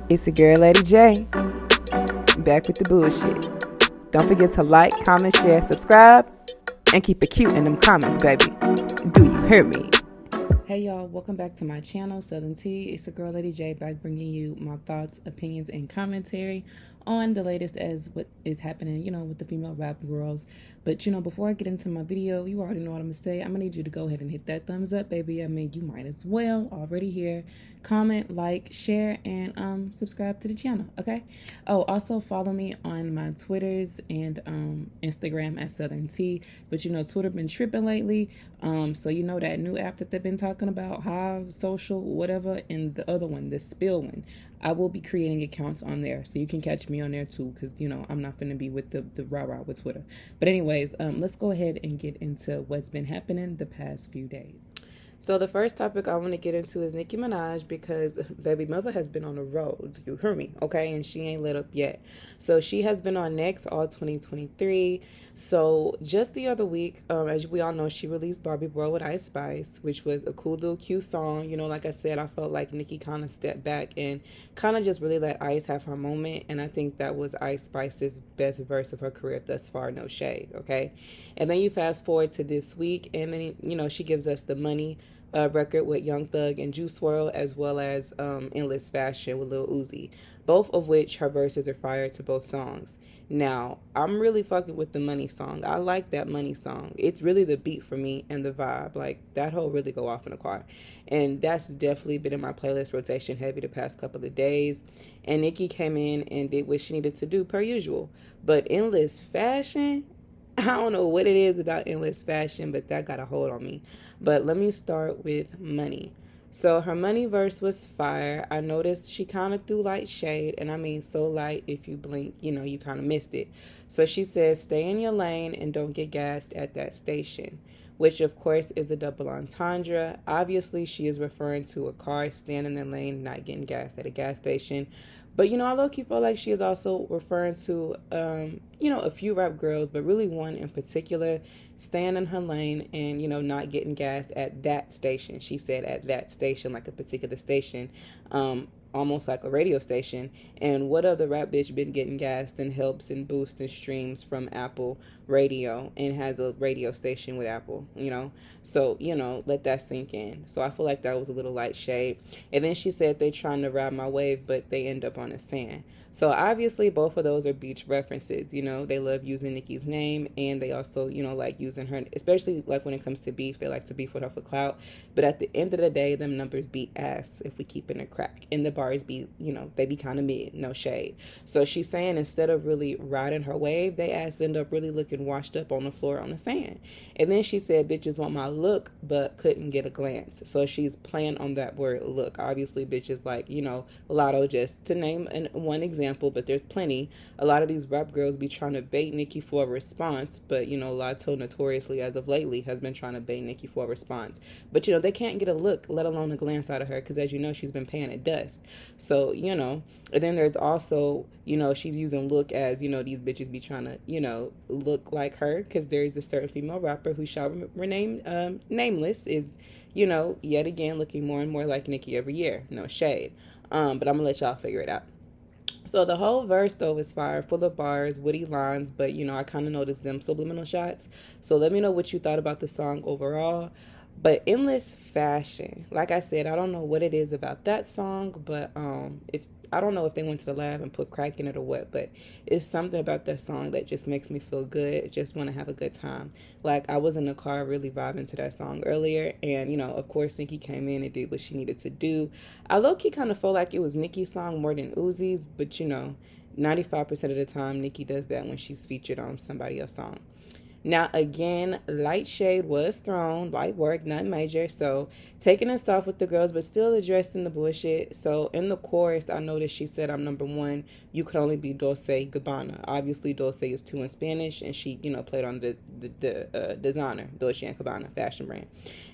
It's the girl Lady J, back with the bullshit. Don't forget to like, comment, share, subscribe, and keep it cute in them comments, baby. Do you hear me? Hey y'all, welcome back to my channel, Southern Tea. It's the girl Lady J, back bringing you my thoughts, opinions, and commentary on the latest as what is happening, with the female rap girls. But, before I get into my video, you already know what I'm going to say. I'm going to need you to go ahead and hit that thumbs up, baby. I mean, you might as well already here. Comment, like, share, and subscribe to the channel, okay? Oh, also follow me on my Twitters and Instagram at Southern Tea. But, Twitter been tripping lately. So, that new app that they've been talking about, Hive, Social, whatever, and the other one, the Spill one. I will be creating accounts on there, so you can catch me on there too, because, I'm not going to be with the rah-rah with Twitter. But anyways, let's go ahead and get into what's been happening the past few days. So the first topic I want to get into is Nicki Minaj, because baby mother has been on the road, you hear me, okay? And she ain't let up yet. So she has been on Next all 2023. So just the other week, as we all know, she released Barbie World with Ice Spice, which was a cool little cute song. Like I said, I felt like Nicki kind of stepped back and kind of just really let Ice have her moment. And I think that was Ice Spice's best verse of her career thus far, no shade, okay? And then you fast forward to this week, and then, she gives us the Money record with Young Thug and Juice WRLD, as well as Endless Fashion with Lil Uzi, both of which her verses are fire to both songs. Now, I'm really fucking with the Money song. I like that Money song. It's really the beat for me and the vibe. Like, that whole really go off in the car. And that's definitely been in my playlist rotation heavy the past couple of days. And Nicki came in and did what she needed to do per usual. But Endless Fashion, I don't know what it is about Endless Fashion, but that got a hold on me. But let me start with Money. So her Money verse was fire. I noticed she kind of threw light shade, and I mean so light if you blink, you kind of missed it. So she says, stay in your lane and don't get gassed at that station, which of course is a double entendre. Obviously, she is referring to a car staying in the lane, not getting gassed at a gas station. But, I low-key feel like she is also referring to, a few rap girls, but really one in particular, staying in her lane and, not getting gassed at that station. She said at that station, like a particular station, almost like a radio station. And what other rap bitch been getting gassed and helps and boosts and streams from Apple Radio and has a radio station with Apple, So, let that sink in. So I feel like that was a little light shade. And then she said they trying to ride my wave, but they end up on the sand. So obviously both of those are beach references. They love using Nicki's name, and they also, like using her, especially like when it comes to beef. They like to beef with her for clout. But at the end of the day, them numbers beat ass if we keep in a crack. And the bars be, they be kind of mid, no shade. So she's saying instead of really riding her wave, they ass end up really looking washed up on the floor on the sand. And then she said, bitches want my look, but couldn't get a glance. So she's playing on that word look. Obviously, bitches like, Lotto, just to name one example, but there's plenty. A lot of these rap girls be trying to bait Nicki for a response, but, Lotto notoriously, as of lately, has been trying to bait Nicki for a response. But, they can't get a look, let alone a glance out of her, because as you know, she's been paying it dust. So, and then there's also, she's using look as, these bitches be trying to, look like her, because there's a certain female rapper who shall remain nameless is, yet again looking more and more like Nicki every year. No shade. But I'm going to let y'all figure it out. So the whole verse, though, was fire, full of bars, witty lines, but, I kind of noticed them subliminal shots. So let me know what you thought about the song overall. But Endless Fashion, like I said, I don't know what it is about that song, but I don't know if they went to the lab and put crack in it or what, but it's something about that song that just makes me feel good, just want to have a good time. Like, I was in the car really vibing to that song earlier, and, of course, Nicki came in and did what she needed to do. I low-key kind of felt like it was Nicki's song more than Uzi's, but, 95% of the time, Nicki does that when she's featured on somebody else's song. Now, again, light shade was thrown, light work, nothing major. So, taking us off with the girls, but still addressing the bullshit. So, in the chorus, I noticed she said, I'm number one. You could only be Dolce Gabbana. Obviously, Dolce is two in Spanish, and she, played on the designer, Dolce & Gabbana fashion brand.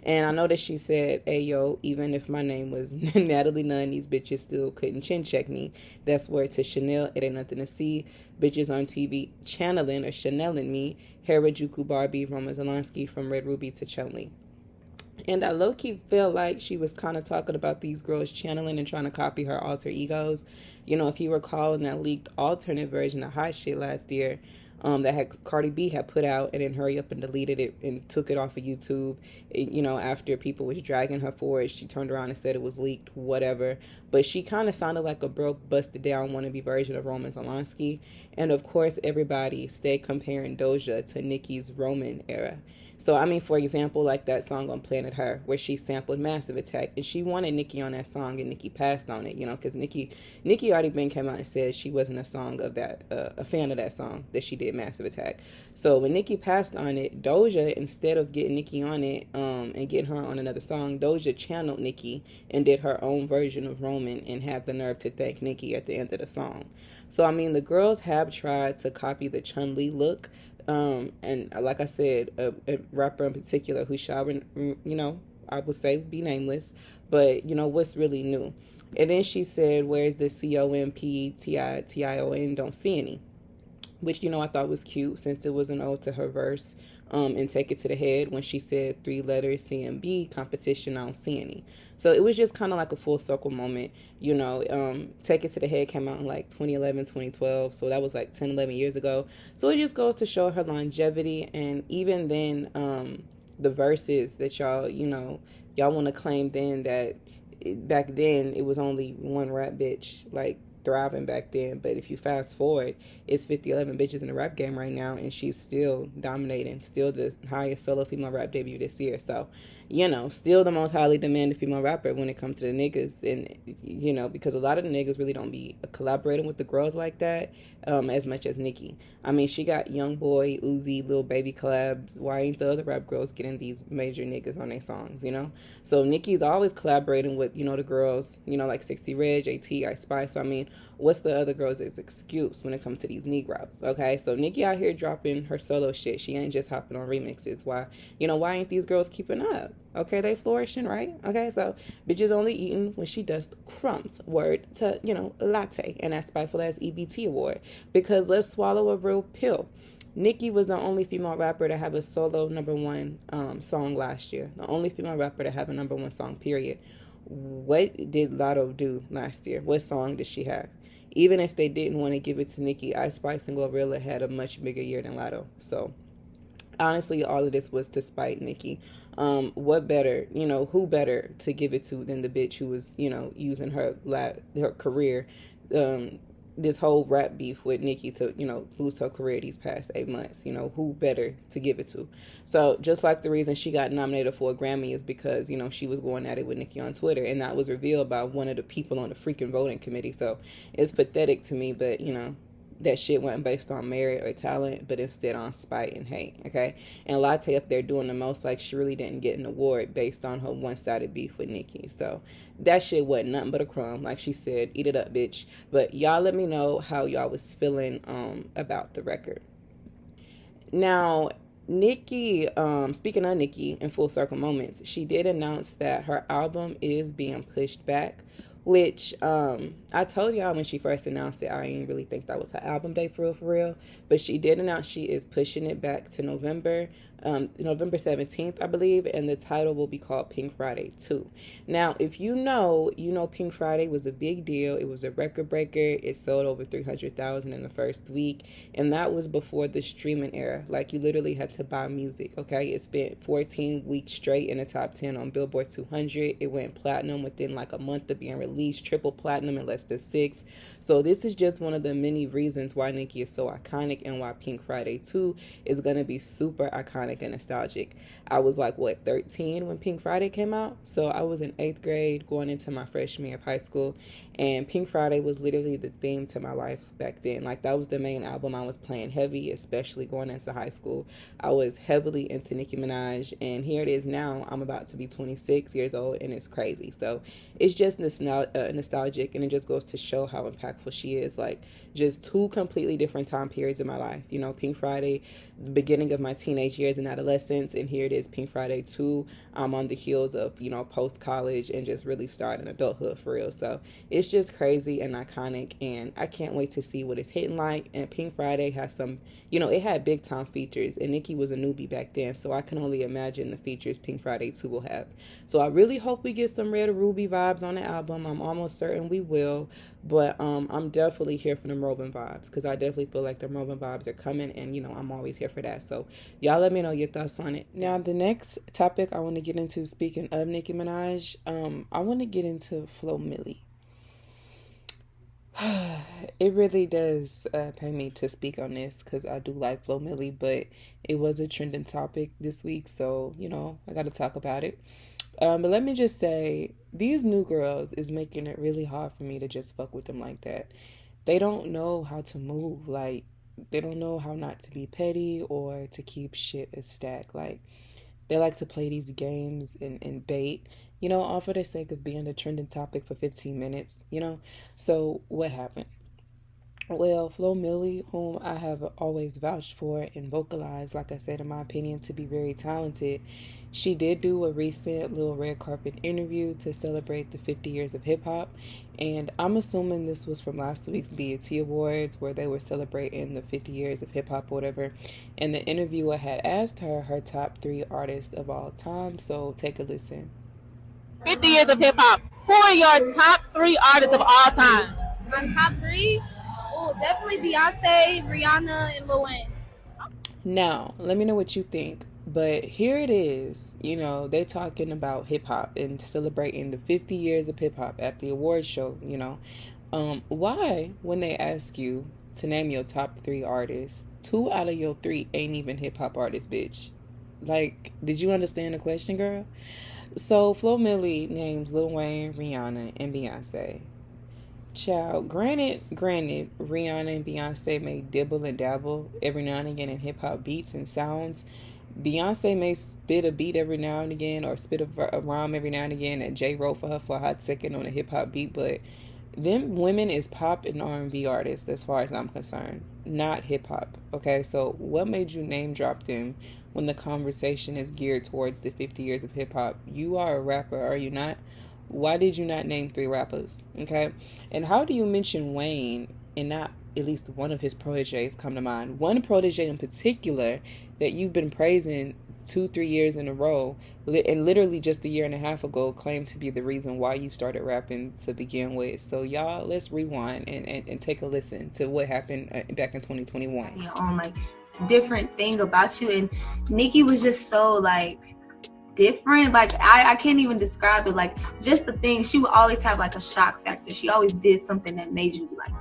And I noticed she said, hey, yo, even if my name was Natalie Nunn, these bitches still couldn't chin check me. That's word to Chanel. It ain't nothing to see. Bitches on TV channeling or Chanel-ing me. Harajuku Barbie, Roman Zelensky, from Red Ruby to Chun-Li. And I low-key feel like she was kind of talking about these girls channeling and trying to copy her alter egos. You know, if you recall in that leaked alternate version of Hot Shit last year, that had Cardi B had put out and then hurry up and deleted it and took it off of YouTube. You know, after people was dragging her for it, she turned around and said it was leaked, whatever. But she kind of sounded like a broke, busted down wannabe version of Roman Zelensky. And of course, everybody stayed comparing Doja to Nicki's Roman era. So, I mean, for example, like that song on Planet Her, where she sampled Massive Attack, and she wanted Nicki on that song, and Nicki passed on it, you know, because Nicki already been came out and said she wasn't a fan of that song that she did, Massive Attack. So when Nicki passed on it, Doja, instead of getting Nicki on it, and getting her on another song, Doja channeled Nicki and did her own version of Roman and had the nerve to thank Nicki at the end of the song. So, I mean, the girls have tried to copy the Chun-Li look. And like I said, a rapper in particular who shall, you know, I would say be nameless, but you know, what's really new? And then she said, where's the COMPTITION? Don't see any. Which, you know, I thought was cute since it was an ode to her verse, and Take It to the Head when she said 3 letters CMB competition, I don't see any. So it was just kind of like a full circle moment, you know. Take It to the Head came out in like 2011, 2012, so that was like 10, 11 years ago. So it just goes to show her longevity. And even then, the verses that y'all, you know, y'all want to claim then that back then it was only one rap bitch, like, thriving back then. But if you fast forward, it's 11 bitches in the rap game right now, and she's still dominating, still the highest solo female rap debut this year. So, you know, still the most highly demanded female rapper when it comes to the niggas. And, you know, because a lot of the niggas really don't be collaborating with the girls like that, as much as Nicki. I mean, she got Young Boy, Uzi, Lil Baby collabs. Why ain't the other rap girls getting these major niggas on their songs, you know? So Nicki's always collaborating with, you know, the girls, you know, like 60 Red, JT, Ice Spice. So, I mean, what's the other girls' excuse when it comes to these Negroes? Okay, so Nicki out here dropping her solo shit. She ain't just hopping on remixes. Why ain't these girls keeping up? Okay, they flourishing, right? Okay, so bitches only eating when she does crumbs. Word to, you know, latte and that spiteful ass EBT award. Because let's swallow a real pill. Nicki was the only female rapper to have a solo #1 song last year. The only female rapper to have a #1 song, period. What did Lotto do last year? What song did she have? Even if they didn't want to give it to Nicki, Ice Spice and GloRilla had a much bigger year than Lotto. So honestly, all of this was to spite Nicki. What better, you know, who better to give it to than the bitch who was, you know, using her career, this whole rap beef with Nicki to, you know, lose her career these past 8 months. You know, who better to give it to? So just like the reason she got nominated for a Grammy is because, you know, she was going at it with Nicki on Twitter, and that was revealed by one of the people on the freaking voting committee. So it's pathetic to me, but, you know, that shit wasn't based on merit or talent, but instead on spite and hate, okay? And Latte up there doing the most like she really didn't get an award based on her one-sided beef with Nicki. So that shit wasn't nothing but a crumb. Like she said, eat it up, bitch. But y'all let me know how y'all was feeling about the record. Now, Nicki, speaking of Nicki in Full Circle Moments, she did announce that her album is being pushed back, which I told y'all when she first announced it, I didn't really think that was her album date for real. But she did announce she is pushing it back to November 17th, I believe, and the title will be called Pink Friday 2. Now, if you know Pink Friday was a big deal. It was a record breaker. It sold over 300,000 in the first week, and that was before the streaming era. Like, you literally had to buy music, okay? It spent 14 weeks straight in the top 10 on Billboard 200. It went platinum within like a month of being released, triple platinum in less than 6. So this is just one of the many reasons why Nicki is so iconic and why Pink Friday 2 is going to be super iconic and nostalgic. I was like, 13 when Pink Friday came out? So I was in 8th grade going into my freshman year of high school, and Pink Friday was literally the theme to my life back then. Like, that was the main album I was playing heavy, especially going into high school. I was heavily into Nicki Minaj, and here it is now. I'm about to be 26 years old, and it's crazy. So it's just nostalgia nostalgic, and it just goes to show how impactful she is. Like, just two completely different time periods in my life. You know, Pink Friday, the beginning of my teenage years and adolescence, and here it is, Pink Friday 2. I'm on the heels of, you know, post-college and just really starting adulthood for real. So it's just crazy and iconic, and I can't wait to see what it's hitting like. And Pink Friday has some, you know, it had big time features, and Nicki was a newbie back then, so I can only imagine the features Pink Friday 2 will have. So I really hope we get some Red Ruby vibes on the album. I'm almost certain we will, but I'm definitely here for them Roving vibes, because I definitely feel like the Roving vibes are coming, and you know, I'm always here for that. So y'all let me know your thoughts on it. Now, the next topic I want to get into, speaking of Nicki Minaj, I want to get into Flo Milli. It really does pay me to speak on this, because I do like Flo Milli, but it was a trending topic this week, so you know, I got to talk about it. But let me just say, these new girls is making it really hard for me to just fuck with them like that. They don't know how to move. Like, they don't know how not to be petty or to keep shit a stack. Like, they like to play these games and bait, you know, all for the sake of being a trending topic for 15 minutes, you know? So what happened? Well, Flo Milli, whom I have always vouched for and vocalized, like I said, in my opinion, to be very talented, she did do a recent little red carpet interview to celebrate the 50 years of hip-hop, and I'm assuming this was from last week's BET Awards, where they were celebrating the 50 years of hip-hop or whatever, and the interviewer had asked her top 3 artists of all time, so take a listen. 50 years of hip-hop. Who are your top 3 artists of all time? My top 3? Oh, definitely Beyonce, Rihanna, and Lil Wayne. Now, let me know what you think. But here it is, you know, they're talking about hip-hop and celebrating the 50 years of hip-hop at the awards show, you know. Why, when they ask you to name your top 3 artists, 2 out of your 3 ain't even hip-hop artists, bitch? Like, did you understand the question, girl? So, Flo Milli names Lil Wayne, Rihanna, and Beyonce. Child, granted, Rihanna and Beyonce may dibble and dabble every now and again in hip-hop beats and sounds. Beyonce may spit a beat every now and again, or spit a rhyme every now and again that Jay wrote for her for a hot second on a hip-hop beat, but them women is pop and R&B artists as far as I'm concerned, not hip-hop. Okay, so what made you name drop them when the conversation is geared towards the 50 years of hip-hop? You are a rapper, are you not? Why did you not name 3 rappers? Okay, and how do you mention Wayne and not at least one of his proteges come to mind? One protege in particular that you've been praising 2-3 years in a row, and literally just a year and a half ago claimed to be the reason why you started rapping to begin with. So y'all, let's rewind and take a listen to what happened back in 2021. Your own like different thing about you, and Nicki was just so like different. Like I can't even describe it. Like just the thing, she would always have like a shock factor. She always did something that made you be like,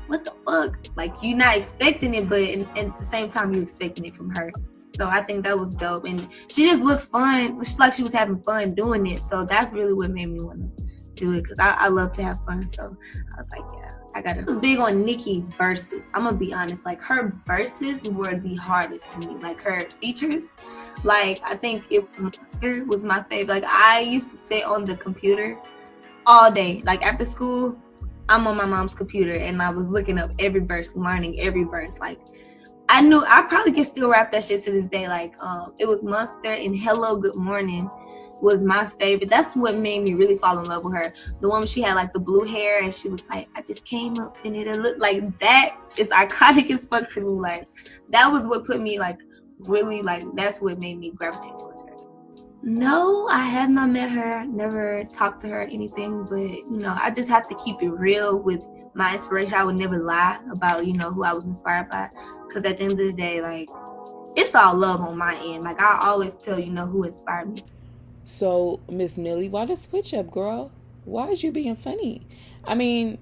what the fuck? Like you're not expecting it, but at the same time you're expecting it from her. So I think that was dope, and she just looked fun. Like she was having fun doing it. So that's really what made me want to do it, because I love to have fun. So I was like, yeah, I got it. I was big on Nicki verses. I'm gonna be honest. Like her verses were the hardest to me. Like her features, like I think it was my favorite. Like I used to sit on the computer all day. Like after school, I'm on my mom's computer and I was looking up every verse, learning every verse. Like I knew I probably can still rap that shit to this day. Like it was Monster and Hello Good Morning was my favorite. That's what made me really fall in love with her. The one she had like the blue hair and she was like, I just came up and it looked like that is iconic as fuck to me. Like that was what put me like really like, that's what made me gravitate towards her. No, I have not met her, never talked to her or anything, but you know, I just have to keep it real with my inspiration. I would never lie about, you know, who I was inspired by, because at the end of the day, like it's all love on my end. Like I always tell, you know, who inspired me. So, Miss Millie, why the switch up, girl? Why is you being funny? I mean,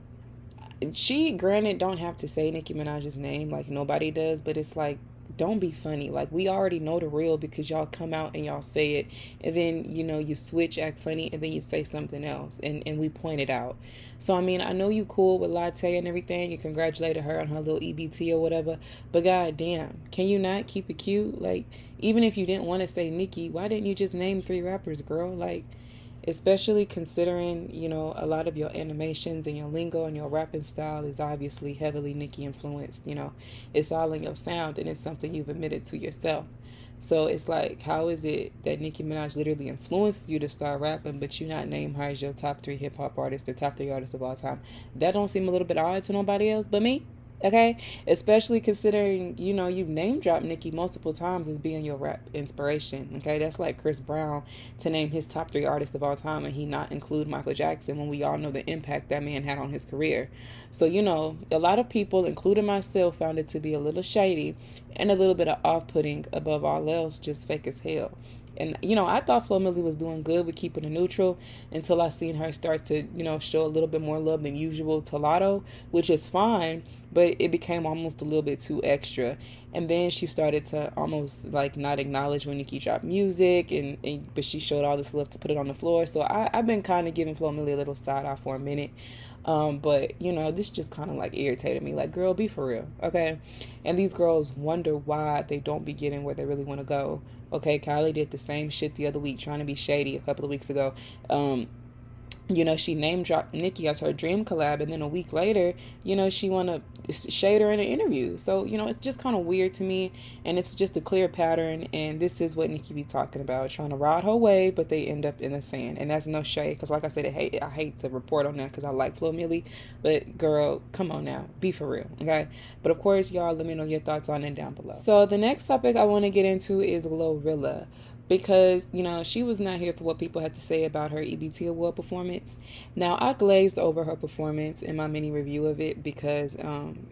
she, granted, don't have to say Nicki Minaj's name like nobody does, but it's like, don't be funny. Like, we already know the real because y'all come out and y'all say it, and then, you know, you switch, act funny, and then you say something else, and we point it out. So, I mean, I know you cool with Latte and everything. You congratulated her on her little EBT or whatever, but goddamn, can you not keep it cute? Like, even if you didn't want to say Nicki, why didn't you just name 3 rappers, girl? Like, especially considering, you know, a lot of your animations and your lingo and your rapping style is obviously heavily Nicki influenced. You know, it's all in your sound and it's something you've admitted to yourself. So it's like, how is it that Nicki Minaj literally influenced you to start rapping, but you not name her as your top 3 hip hop artists, or top 3 artists of all time? That don't seem a little bit odd to nobody else but me. Okay, especially considering, you know, you've name dropped Nicki multiple times as being your rap inspiration. Okay, that's like Chris Brown to name his top 3 artists of all time and he not include Michael Jackson when we all know the impact that man had on his career. So, you know, a lot of people, including myself, found it to be a little shady and a little bit of off-putting, above all else, just fake as hell. And, you know, I thought Flo Milli was doing good with keeping it neutral until I seen her start to, you know, show a little bit more love than usual to Lotto, which is fine, but it became almost a little bit too extra. And then she started to almost like not acknowledge when Nicki dropped music, but she showed all this love to put it on the floor. So I've been kind of giving Flo Milli a little side eye for a minute. But, you know, this just kind of like irritated me. Like, girl, be for real, okay? And these girls wonder why they don't be getting where they really want to go. Okay, Kylie did the same shit the other week, trying to be shady a couple of weeks ago. You know, she name dropped Nicki as her dream collab, and then a week later, you know, she want to shade her in an interview. So, you know, it's just kind of weird to me, and it's just a clear pattern, and this is what Nicki be talking about, trying to ride her wave, but they end up in the sand, and that's no shade, because like I said, I hate to report on that, because I like Flo Milli, but girl, come on now, be for real, okay? But of course, y'all, let me know your thoughts on it down below. So the next topic I want to get into is GloRilla. Because, you know, she was not here for what people had to say about her EBT Award performance. Now, I glazed over her performance in my mini review of it because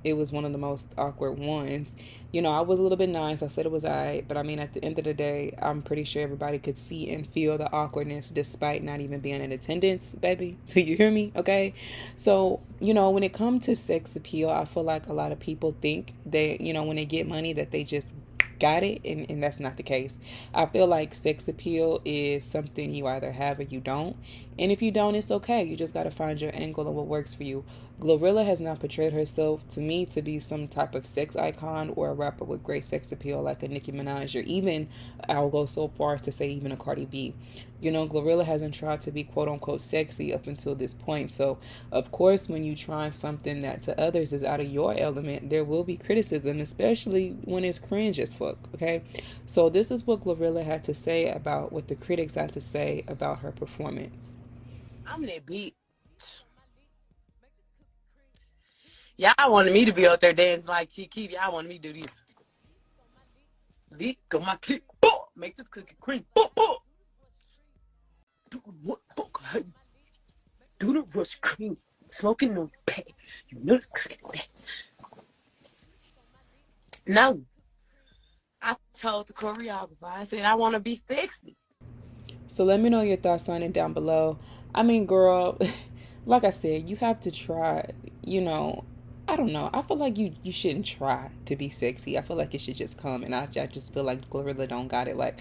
it was one of the most awkward ones. You know, I was a little bit nice. I said it was alright. But, I mean, at the end of the day, I'm pretty sure everybody could see and feel the awkwardness despite not even being in attendance, baby. Do you hear me? Okay? So, you know, when it comes to sex appeal, I feel like a lot of people think that, you know, when they get money that they just got it, and that's not the case. I feel like sex appeal is something you either have or you don't, and if you don't, it's okay. You just got to find your angle and what works for you. GloRilla has not portrayed herself to me to be some type of sex icon or a rapper with great sex appeal like a Nicki Minaj, or even, I'll go so far as to say, even a Cardi B. You know, GloRilla hasn't tried to be quote-unquote sexy up until this point. So, of course, when you try something that to others is out of your element, there will be criticism, especially when it's cringe as fuck, okay? So this is what GloRilla had to say about what the critics had to say about her performance. I'm that beat. Y'all wanted me to be out there dancing like Chiquita. Y'all wanted me to do this. Lick on my clip. Make this cookie cream. Do what? Do the rush cream. Smoking on the pad. You know this cookie. No. I told the choreographer, I said, I want to be sexy. So let me know your thoughts on it down below. I mean, girl, like I said, you have to try, you know, I don't know. I feel like you shouldn't try to be sexy. I feel like it should just come, and I just feel like GloRilla don't got it. Like,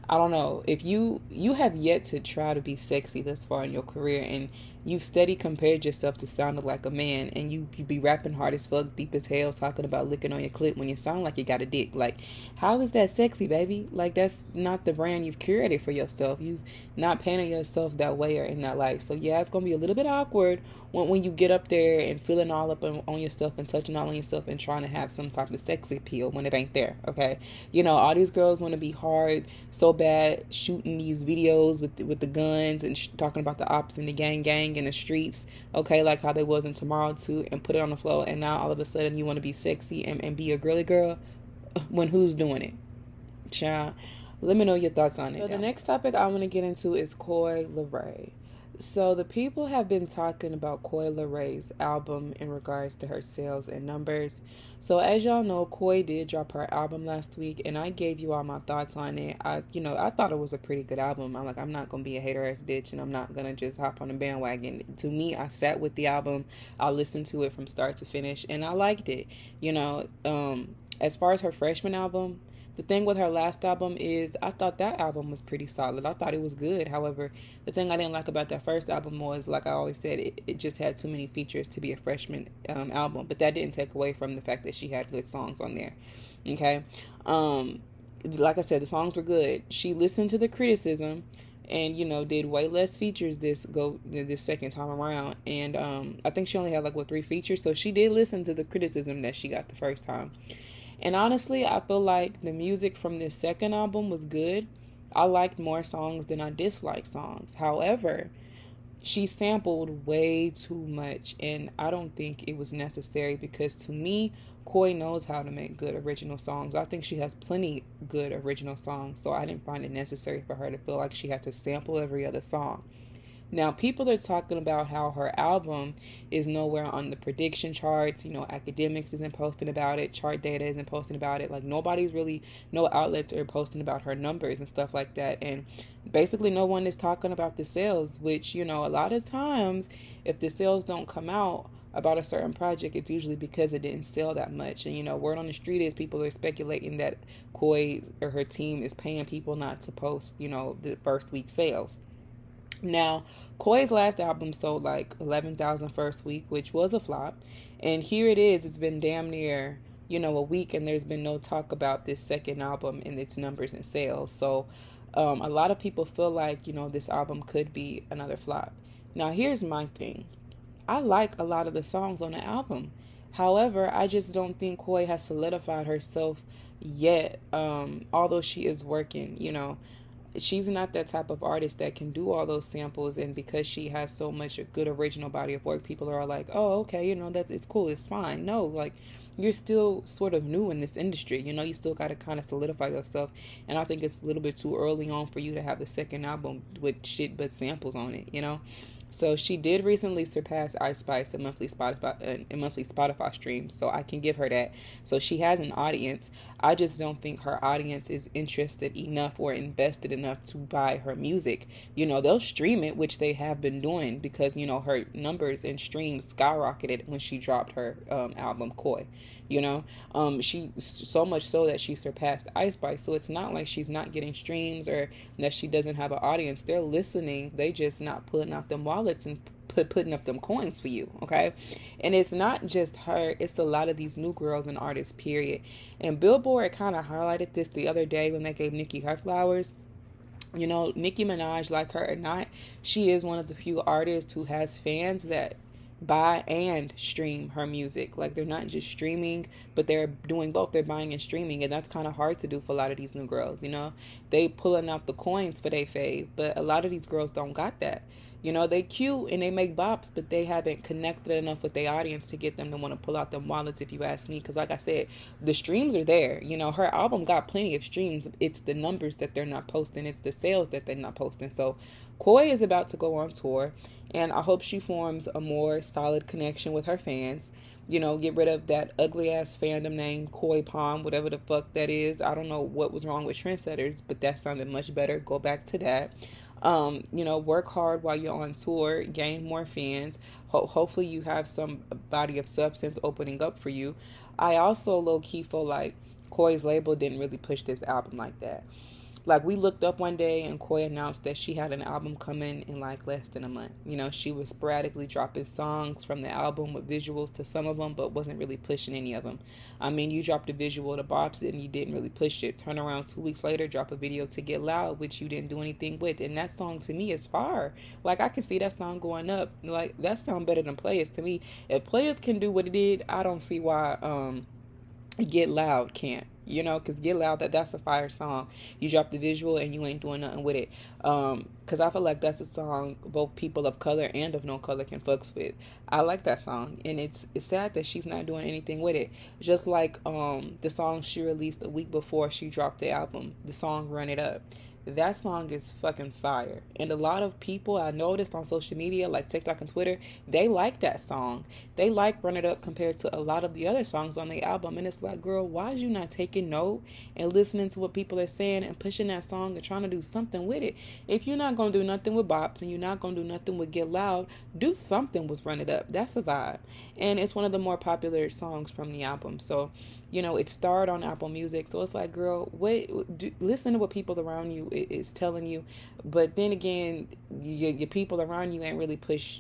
I don't know. If you have yet to try to be sexy this far in your career, and you've steady compared yourself to sounding like a man, and you be rapping hard as fuck, deep as hell, talking about licking on your clit when you sound like you got a dick. Like, how is that sexy, baby? Like, that's not the brand you've curated for yourself. You've not painted yourself that way or in that light. So yeah, it's gonna be a little bit awkward when you get up there and feeling all up on yourself and touching all on yourself and trying to have some type of sex appeal when it ain't there. Okay, you know, all these girls want to be hard so bad, shooting these videos with the guns and talking about the ops and the gang in the streets, okay, like how they was in Tomorrow 2, and put it on the floor, and now all of a sudden you want to be sexy and be a girly girl when who's doing it? Child, let me know your thoughts on it. So the next topic I want to get into is Coi Leray. So the people have been talking about Coi Leray's album in regards to her sales and numbers. So as y'all know, Coi did drop her album last week, and I gave you all my thoughts on it. I thought it was a pretty good album. I'm not gonna be a hater ass bitch, and I'm not gonna just hop on the bandwagon. To me, I sat with the album, I listened to it from start to finish, and I liked it. You know, as far as her freshman album, the thing with her last album is I thought that album was pretty solid. I thought it was good. However, the thing I didn't like about that first album was, like I always said, it just had too many features to be a freshman album. But that didn't take away from the fact that she had good songs on there. Okay? Like I said, the songs were good. She listened to the criticism. and did way less features this second time around. And I think she only had like 3 features, so she did listen to the criticism that she got the first time. And honestly, I feel like the music from this second album was good. I liked more songs than I disliked songs. However, she sampled way too much, and I don't think it was necessary, because to me, Coi knows how to make good original songs. I think she has plenty good original songs, so I didn't find it necessary for her to feel like she had to sample every other song. Now, people are talking about how her album is nowhere on the prediction charts. Academics isn't posting about it. Chart data isn't posting about it. Like, no outlets are posting about her numbers and stuff like that. And basically, no one is talking about the sales, which, a lot of times, if the sales don't come out about a certain project, it's usually because it didn't sell that much. And, word on the street is people are speculating that Coi or her team is paying people not to post, the first week sales. Now, Coi's last album sold like 11,000 first week, which was a flop. And here it is. It's been damn near, a week, and there's been no talk about this second album and its numbers and sales. So a lot of people feel like, this album could be another flop. Now, here's my thing. I like a lot of the songs on the album. However, I just don't think Coi has solidified herself yet, although she is working, She's not that type of artist that can do all those samples, and because she has so much a good original body of work, people are like, oh, okay, it's cool, it's fine. No, like, you're still sort of new in this industry, you still got to kind of solidify yourself, and I think it's a little bit too early on for you to have the second album with shit but samples on it, So she did recently surpass Ice Spice in monthly Spotify streams, so I can give her that. So she has an audience. I just don't think her audience is interested enough or invested enough to buy her music. They'll stream it, which they have been doing, because her numbers and streams skyrocketed when she dropped her album Coi. She so much so that she surpassed Ice Spice. So it's not like she's not getting streams or that she doesn't have an audience. They're listening. They just not pulling out them wallets and putting up them coins for you, okay? And it's not just her. It's a lot of these new girls and artists, period. And Billboard kind of highlighted this the other day when they gave Nicki her flowers. Nicki Minaj, like her or not, she is one of the few artists who has fans that buy and stream her music. Like, they're not just streaming, but they're doing both. They're buying and streaming, and that's kind of hard to do for a lot of these new girls. They pulling out the coins for their fave, but a lot of these girls don't got that. They cute and they make bops, but they haven't connected enough with their audience to get them to want to pull out them wallets, if you ask me. Because like I said, the streams are there. Her album got plenty of streams. It's the numbers that they're not posting. It's the sales that they're not posting. So Coi is about to go on tour, and I hope she forms a more solid connection with her fans. Get rid of that ugly ass fandom name, Coi Palm, whatever the fuck that is. I don't know what was wrong with Trendsetters, but that sounded much better. Go back to that. Work hard while you're on tour, gain more fans. Hopefully you have some body of substance opening up for you. I also low-key feel like Coi's label didn't really push this album like that. Like, we looked up one day and Coi announced that she had an album coming in like less than a month. She was sporadically dropping songs from the album with visuals to some of them, but wasn't really pushing any of them. I mean, you dropped a visual to Bops and you didn't really push it. Turn around 2 weeks later, drop a video to Get Loud, which you didn't do anything with. And that song to me is fire. Like, I can see that song going up. Like, that sound better than Players to me. If Players can do what it did, I don't see why Get Loud can't. Because Get Loud, that's a fire song. You drop the visual and you ain't doing nothing with it. Because I feel like that's a song both people of color and of no color can fucks with. I like that song, and it's sad that she's not doing anything with it. Just like the song she released a week before she dropped the album, the song Run It Up. That song is fucking fire. And a lot of people I noticed on social media, like TikTok and Twitter, they like that song. They like Run It Up compared to a lot of the other songs on the album. And it's like, girl, why is you not taking note and listening to what people are saying and pushing that song and trying to do something with it? If you're not going to do nothing with Bops and you're not going to do nothing with Get Loud, do something with Run It Up. That's the vibe. And it's one of the more popular songs from the album. So, it starred on Apple Music. So it's like, girl, listen to what people around you is telling you. But then again, your people around you ain't really push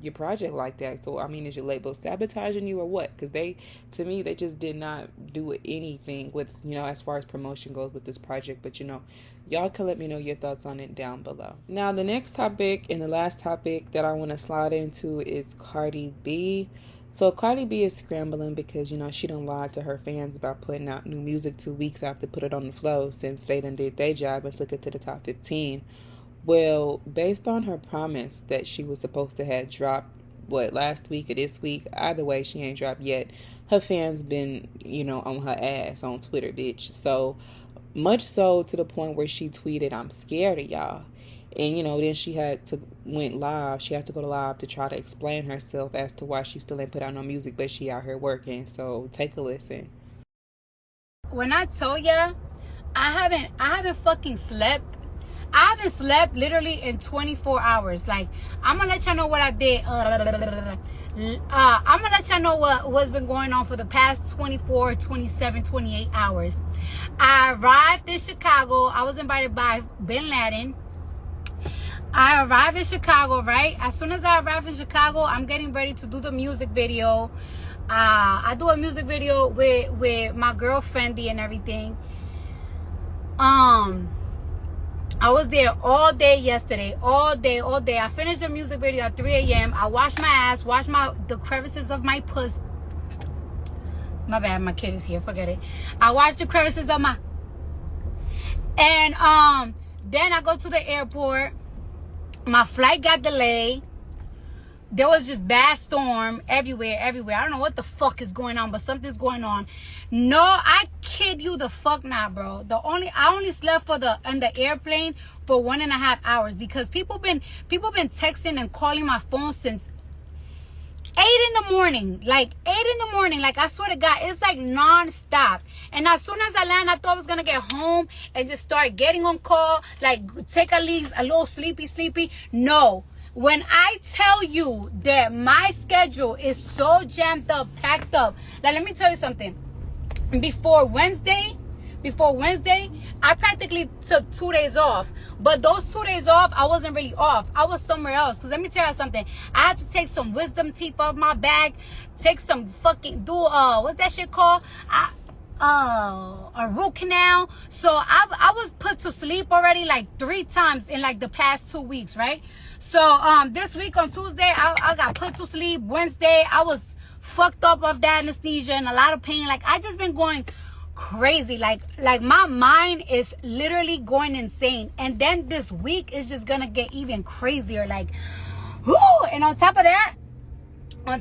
your project like that. So I mean, is your label sabotaging you or what? Because to me, they just did not do anything with, as far as promotion goes with this project. But y'all can let me know your thoughts on it down below. Now, the next topic and the last topic that I want to slide into is Cardi B. So Cardi B is scrambling because, she done lied to her fans about putting out new music 2 weeks after put it on the flow, since they done did their job and took it to the top 15. Well, based on her promise that she was supposed to have dropped, last week or this week, either way, she ain't dropped yet. Her fans been, on her ass on Twitter, bitch. So much so to the point where she tweeted, "I'm scared of y'all." And, then she had to go live to try to explain herself as to why she still ain't put out no music, but she out here working. So take a listen. When I told ya, I haven't fucking slept. I haven't slept literally in 24 hours. Like, I'm gonna let y'all know what I did. I'm gonna let y'all know what's been going on for the past 24, 27, 28 hours. I arrived in Chicago. I was invited by Bin Laden. I arrived in Chicago, right? As soon as I arrived in Chicago, I'm getting ready to do the music video. I do a music video with my girl Fendi and everything. I was there all day yesterday, all day. I finished the music video at 3 a.m. I washed my ass, the crevices of my puss. My bad, my kid is here, forget it. I washed the crevices of my... And then I go to the airport. My flight got delayed. There was just bad storm everywhere. I don't know what the fuck is going on, but something's going on. No, I kid you the fuck not, bro. I only slept on the airplane for 1.5 hours because people been texting and calling my phone since 8 in the morning. Like 8 in the morning. Like, I swear to God, it's like non-stop. And as soon as I land, I thought I was gonna get home and just start getting on call, like take a little sleepy. No. When I tell you that my schedule is so jammed up, packed up, like, let me tell you something. Before Wednesday, I practically took 2 days off. But those 2 days off, I wasn't really off. I was somewhere else. Because let me tell you something. I had to take some wisdom teeth off my bag. Take some fucking, what's that shit called? A root canal. So I was put to sleep already like 3 times in like the past 2 weeks, right? So this week on Tuesday, I got put to sleep. Wednesday, I was fucked up of that anesthesia and a lot of pain. Like, I just been going crazy. Like my mind is literally going insane. And then this week is just gonna get even crazier. Like, whoo! And on top of that, I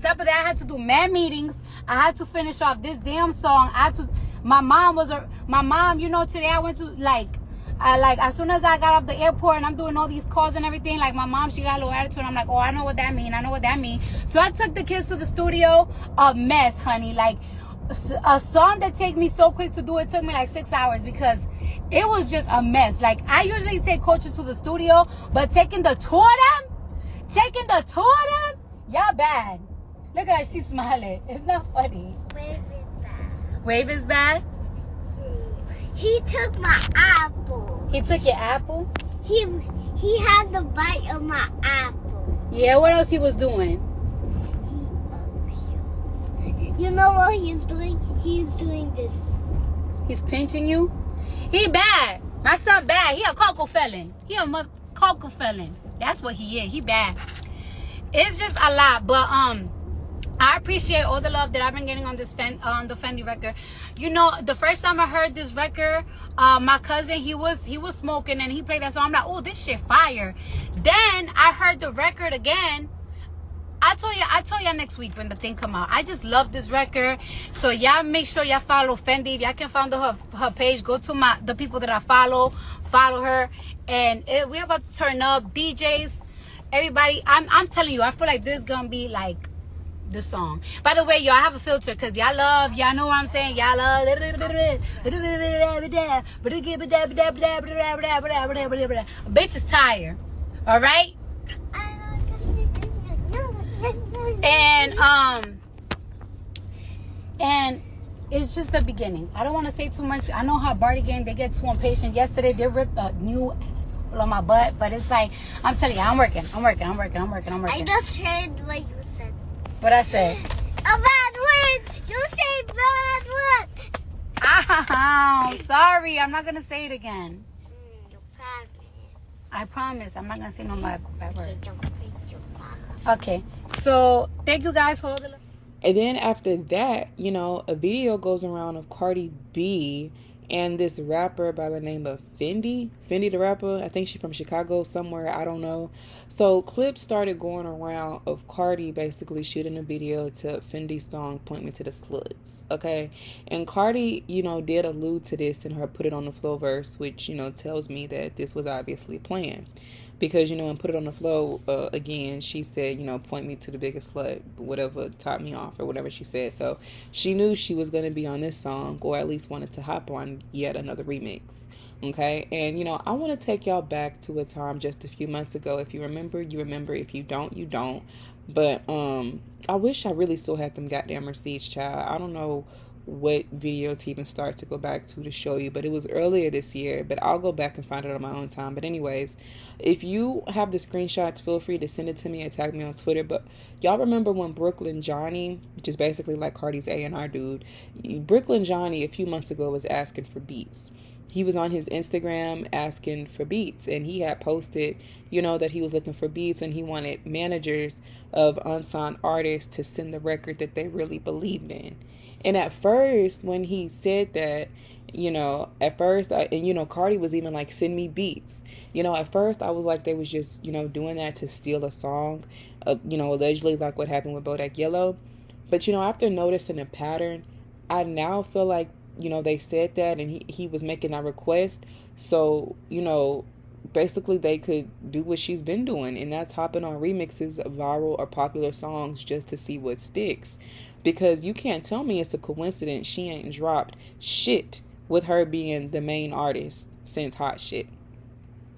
had to do mad meetings. I had to finish off this damn song. My mom, today I went to as soon as I got off the airport and I'm doing all these calls and everything, like, my mom, she got a little attitude. I'm like, oh, I know what that mean. So I took the kids to the studio. A mess, honey. Like, a song that take me so quick to do, it took me like 6 hours because it was just a mess. Like, I usually take coaches to the studio, but taking the two of them, y'all bad. Look at her, she's smiling. It's not funny. Wave is bad? He took my apple. He took your apple? He had the bite of my apple. Yeah, what else he was doing? You know what he's doing? He's doing this. He's pinching you? He bad. My son bad. He a cocoa felon. Cocoa felon. That's what he is. He bad. It's just a lot. But I appreciate all the love that I've been getting on this on the Fendi record. The first time I heard this record, my cousin, he was smoking and he played that song. I'm like, oh, this shit fire. Then I heard the record again. I told y'all next week when the thing come out. I just love this record. So y'all make sure y'all follow Fendi. If y'all can follow her page, go to the people that I follow her. And we're about to turn up. DJs, everybody. I'm telling you, I feel like this is gonna be like the song. By the way, y'all, I have a filter because y'all know what I'm saying. Y'all love bitch is tired. All right. And it's just the beginning. I don't want to say too much. I know how Barty game, they get too impatient. Yesterday they ripped a new ass on my butt, but it's like, I'm telling you, I'm working. I just heard what you said. What I said? A bad word. You say bad word. Oh, sorry. I'm not going to say it again. You promise. I promise. I'm not going to say no bad word. You promise. Okay. So, thank you guys for all the... And then after that, you know, a video goes around of Cardi B and this rapper by the name of Fendi the rapper. I think she's from Chicago somewhere, I don't know. So clips started going around of Cardi basically shooting a video to Fendi's song Point Me to the Sluts, okay? And Cardi, you know, did allude to this in her Put It on the Floor verse, which, you know, tells me that this was obviously planned. Because, you know, and Put It on the Floor, again, she said, you know, point me to the biggest slut, whatever, top me off, or whatever she said. So she knew she was going to be on this song, or at least wanted to hop on yet another remix. Okay? And, you know, I want to take y'all back to a time just a few months ago. If you remember, you remember. If you don't, you don't. But I wish I really still had them goddamn receipts, child. I don't know what video to even start to go back to show you, but it was earlier this year, but I'll go back and find it on my own time. But anyways, if you have the screenshots, feel free to send it to me and tag me on Twitter. But y'all remember when Brooklyn Johnny, which is basically like Cardi's A&R dude, Brooklyn Johnny a few months ago was asking for beats. He was on his Instagram asking for beats, and he had posted, you know, that he was looking for beats, and he wanted managers of unsigned artists to send the record that they really believed in. And at first, when he said that, you know, and, you know, Cardi was even like, send me beats. You know, at first I was like, they was just, you know, doing that to steal a song, you know, allegedly like what happened with Bodak Yellow. But, you know, after noticing a pattern, I now feel like, you know, they said that and he was making that request. So, you know, basically they could do what she's been doing, and that's hopping on remixes of viral or popular songs just to see what sticks. Because you can't tell me it's a coincidence she ain't dropped shit with her being the main artist since Hot Shit.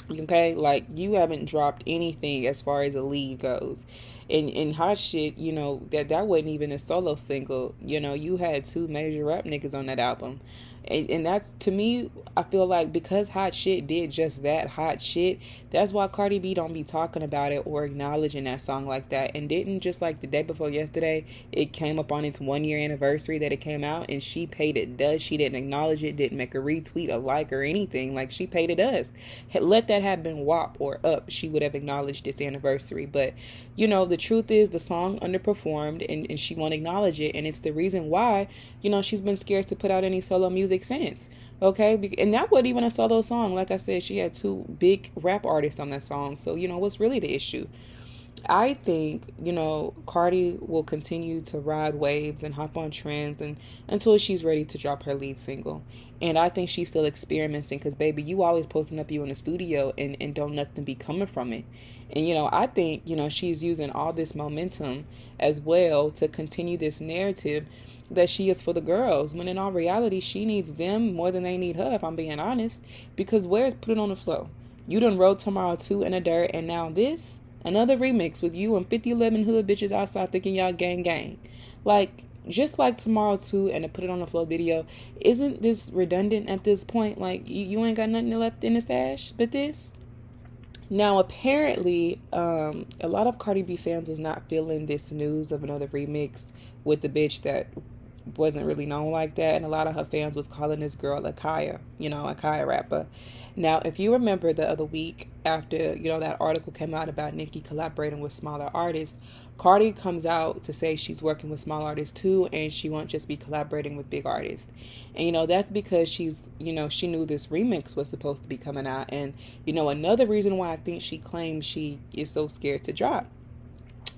Okay, like you haven't dropped anything as far as a lead goes. In Hot Shit, you know, that wasn't even a solo single. You know, you had 2 major rap niggas on that album. And that's, to me, I feel like because Hot Shit did just that, Hot Shit, that's why Cardi B don't be talking about it or acknowledging that song like that. And didn't just like the day before yesterday, it came up on its 1-year anniversary that it came out, and she paid it dust. She didn't acknowledge it, didn't make a retweet, a like, or anything. Like, she paid it dust. Let that have been WAP or up, she would have acknowledged this anniversary. But, you know, the truth is the song underperformed, and she won't acknowledge it. And it's the reason why, you know, she's been scared to put out any solo music since. Okay, and that wasn't even a solo song. Like I said, she had 2 big rap artists on that song. So, you know, what's really the issue? I think, you know, Cardi will continue to ride waves and hop on trends and until she's ready to drop her lead single. And I think she's still experimenting because, baby, you always posting up you in the studio and don't nothing be coming from it. And, you know, I think, you know, she's using all this momentum as well to continue this narrative that she is for the girls, when in all reality, she needs them more than they need her, if I'm being honest. Because where's Put It on the Floor? You done wrote Tomorrow 2 in the dirt, and now this? Another remix with you and 5011 hood bitches outside thinking y'all gang. Like, just like Tomorrow 2 and the Put It on the Floor video, isn't this redundant at this point? Like, you ain't got nothing left in the stash but this? Now, apparently, a lot of Cardi B fans was not feeling this news of another remix with the bitch that wasn't really known like that, and a lot of her fans was calling this girl a Kaya, you know, a Kaya rapper. Now, if you remember the other week after, you know, that article came out about Nicki collaborating with smaller artists, Cardi comes out to say she's working with small artists too, and she won't just be collaborating with big artists. And, you know, that's because she's, you know, she knew this remix was supposed to be coming out. And, you know, another reason why I think she claims she is so scared to drop.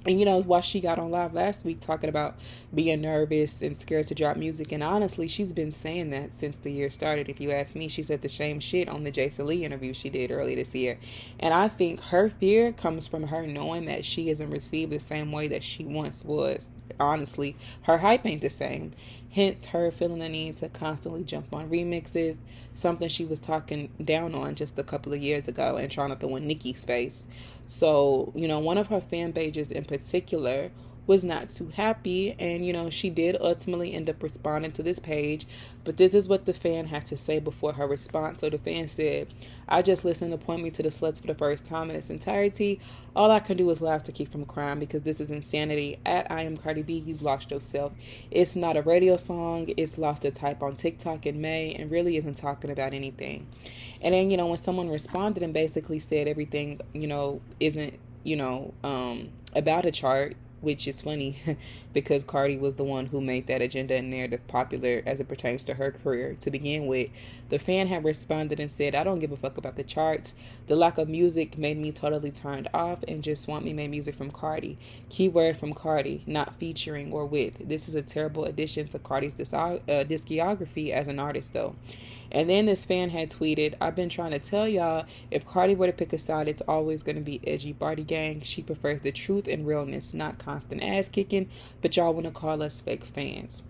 And, you know, why she got on live last week talking about being nervous and scared to drop music. And honestly, she's been saying that since the year started. If you ask me, she said the same shit on the Jason Lee interview she did earlier this year. And I think her fear comes from her knowing that she isn't received the same way that she once was. Honestly, her hype ain't the same. Hence her feeling the need to constantly jump on remixes, something she was talking down on just a couple of years ago and trying to throw in Nicki's face. So, you know, one of her fan pages in particular was not too happy, and she did ultimately end up responding to this page. But this is what the fan had to say before her response. So the fan said, "I just listened to Point Me to the Sluts for the first time in its entirety. All I can do is laugh to keep from crying because this is insanity. At I Am Cardi B, you've lost yourself. It's not a radio song. It's lost a type on TikTok in May and really isn't talking about anything." And then, when someone responded and basically said everything, isn't, about a chart, which is funny because Cardi was the one who made that agenda and narrative popular as it pertains to her career to begin with. The fan had responded and said, "I don't give a fuck about the charts. The lack of music made me totally turned off and just want me made music from Cardi. Keyword from Cardi, not featuring or with. This is a terrible addition to Cardi's discography as an artist though." And then this fan had tweeted, "I've been trying to tell y'all, if Cardi were to pick a side, it's always going to be edgy Barty gang. She prefers the truth and realness, not constant ass kicking, but y'all want to call us fake fans."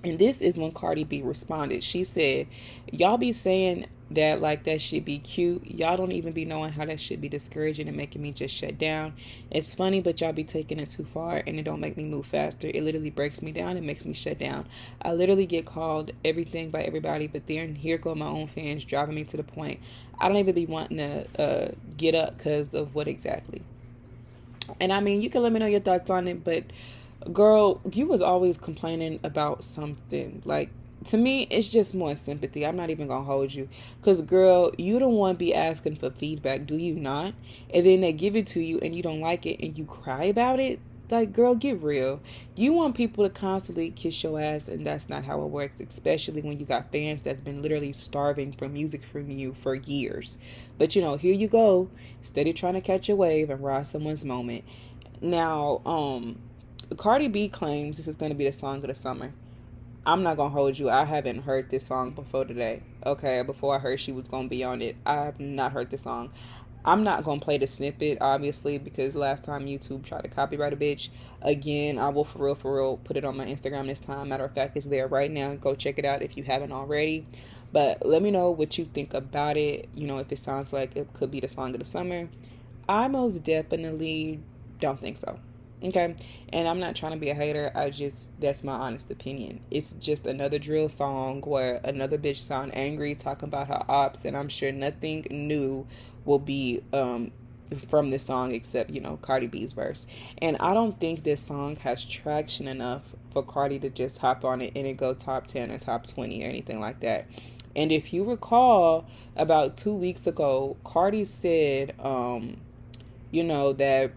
And this is when Cardi B responded. She said, "Y'all be saying that like that should be cute. Y'all don't even be knowing how that should be discouraging and making me just shut down. It's funny, but y'all be taking it too far and it don't make me move faster. It literally breaks me down and makes me shut down. I literally get called everything by everybody, but then here go my own fans driving me to the point I don't even be wanting to get up because of what exactly." And I mean, you can let me know your thoughts on it, but girl, you was always complaining about something. Like, to me, it's just more sympathy. I'm not even gonna hold you, because girl, you don't want to be asking for feedback, do you not? And then they give it to you and you don't like it and you cry about it. Like, girl, get real. You want people to constantly kiss your ass, and that's not how it works, especially when you got fans that's been literally starving for music from you for years. But here you go, steady trying to catch a wave and ride someone's moment. Now, Cardi B claims this is going to be the song of the summer. I'm not going to hold you. I haven't heard this song before today. Okay, before I heard she was going to be on it. I have not heard this song. I'm not going to play the snippet, obviously, because last time YouTube tried to copyright a bitch. Again, I will for real put it on my Instagram this time. Matter of fact, it's there right now. Go check it out if you haven't already. But let me know what you think about it. If it sounds like it could be the song of the summer. I most definitely don't think so. Okay, and I'm not trying to be a hater. That's my honest opinion. It's just another drill song where another bitch sound angry talking about her ops, and I'm sure nothing new will be from this song except Cardi B's verse. And I don't think this song has traction enough for Cardi to just hop on it and it go top 10 or top 20 or anything like that. And if you recall, about 2 weeks ago, Cardi said that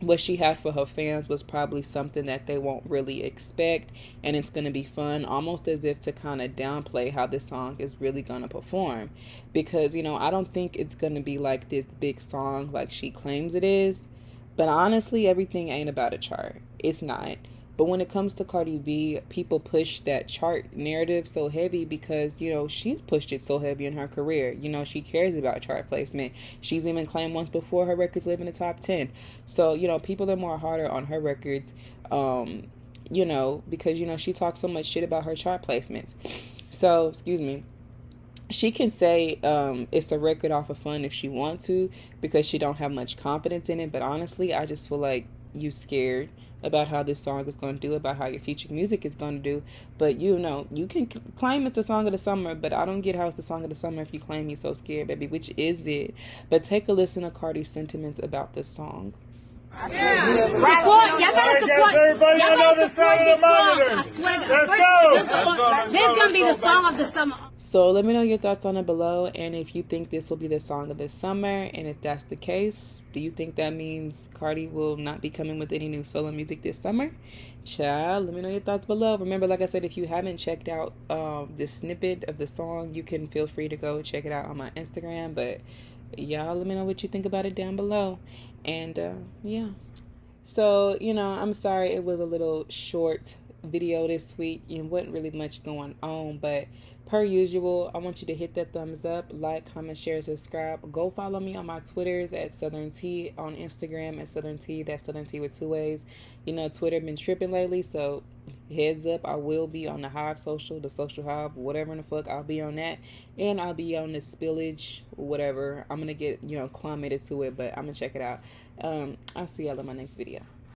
what she had for her fans was probably something that they won't really expect, and it's going to be fun, almost as if to kind of downplay how this song is really going to perform. Because, I don't think it's going to be like this big song like she claims it is. But honestly, everything ain't about a chart. It's not. But when it comes to Cardi B, people push that chart narrative so heavy because, she's pushed it so heavy in her career. She cares about chart placement. She's even claimed once before her records live in the top 10. So, people are more harder on her records, because, she talks so much shit about her chart placements. So, excuse me. She can say it's a record off of fun if she wants to because she don't have much confidence in it. But honestly, I just feel like you scared about how this song is going to do, about how your future music is going to do. But you can claim it's the song of the summer, but I don't get how it's the song of the summer if you claim you're so scared, baby. Which is it? But take a listen to Cardi's sentiments about this song. Yeah. Y'all gotta support this song. I swear to God. This is gonna be the song of the summer. So let me know your thoughts on it below, and if you think this will be the song of the summer, and if that's the case, do you think that means Cardi will not be coming with any new solo music this summer? Child, let me know your thoughts below. Remember, like I said, if you haven't checked out this snippet of the song, you can feel free to go check it out on my Instagram. But y'all, let me know what you think about it down below. And yeah, so I'm sorry it was a little short video this week and wasn't really much going on, but per usual, I want you to hit that thumbs up, like, comment, share, subscribe. Go follow me on my Twitters at Southern T, on Instagram at Southern T. That's Southern T with 2 ways. Twitter been tripping lately, so heads up, I will be on the Hive Social, the Social Hive, whatever in the fuck. I'll be on that, and I'll be on the Spillage, whatever. I'm gonna get climated to it, but I'm gonna check it out. I'll see y'all in my next video.